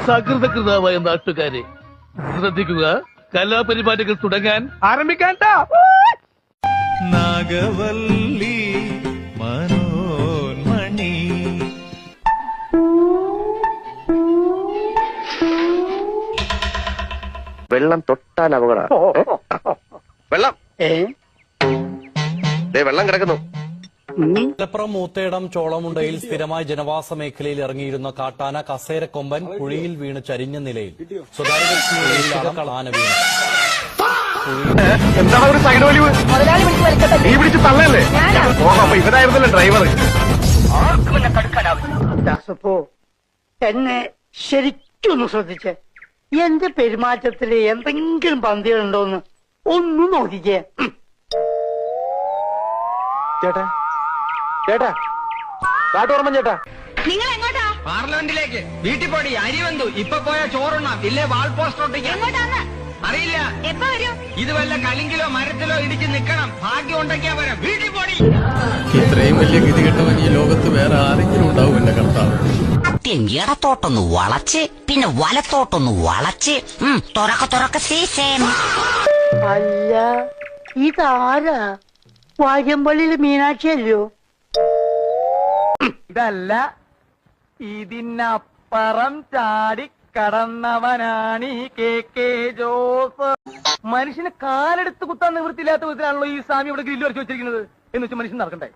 സകൃതകൃതാവായ നാട്ടുകാരെ ശ്രദ്ധിക്കുക, കലാപരിപാടികൾ തുടങ്ങാൻ ആരംഭിക്കാൻ. നാഗവല്ലി മനോന്മണി വെള്ളം തൊട്ടാൽ അപകട. വെള്ളം വെള്ളം കിടക്കുന്നു. മലപ്പുറം മൂത്തേടം ചോളമുണ്ടയിൽ സ്ഥിരമായി ജനവാസ മേഖലയിൽ ഇറങ്ങിയിരുന്ന കാട്ടാന കസേരക്കൊമ്പൻ കുഴിയിൽ വീണ് ചരിഞ്ഞ നിലയിൽ. സ്വകാര്യ വ്യക്തിയാണ് ആന വീണ്. എന്താണ് ഒരു സൈഡ് വലിവ്? നീ പിടിച്ച് തള്ളല്ലേ? അപ്പൊ ഇവരായിരുന്നല്ലേ ഡ്രൈവർ? എന്നെ ശരിക്കൊന്ന് ശ്രദ്ധിച്ചേ. എന്റെ പെരുമാറ്റത്തില് എന്തെങ്കിലും പന്തികളുണ്ടോന്ന് ഒന്നും നോക്കിക്കേ. ചേട്ടാ ചേട്ടാ കാട്ടോർമ്മ ചേട്ടാ, നിങ്ങൾ എങ്ങോട്ടാ? പാർലമെന്റിലേക്ക്. വീട്ടിൽ പോടി, അരി വന്നു. ഇപ്പൊ പോയാ ചോറുണ്ണാം, ഇല്ലേ വാൾ പോസ്റ്റർ ഒട്ടിക്കാം. എങ്ങോട്ടാന്ന്? അറിയില്ല. എപ്പോ വരും? ഇത് വല്ല കലിങ്കിലോ മരത്തിലോ ഇടിച്ച് നിക്കണം. ഭാഗ്യം ഉണ്ടെങ്കിയാ വരാം. വീട്ടിൽ പോടി. ഇത്രയും വലിയ ഗതികെട്ടവൻ ഈ ലോകത്ത് വേറെ ആരെങ്കിലും ഉണ്ടാവും എന്റെ കർത്താവ്. ആദ്യം ഇടത്തോട്ടൊന്ന് വളച്ച് പിന്നെ വലത്തോട്ടൊന്ന് വളച്ച് തുറക്ക സീസേം. അല്ല, ഇതാരാ? വാര്യമ്പള്ളിയില് മീനാക്ഷി അല്ലയോ? ഇതല്ല, ഇതിനപ്പുറം ചാടി കടന്നവനാണ് ഈ കെ ജോസ്. മനുഷ്യന് കാലെടുത്ത് കുത്താൻ നിവൃത്തിയില്ലാത്ത വിധത്തിലാണല്ലോ ഈ സ്വാമി ഇവിടെ ഗ്രില്ല് വരച്ച് വെച്ചിരിക്കുന്നത് എന്ന് വെച്ചാൽ മനുഷ്യൻ നടക്കണ്ടേ?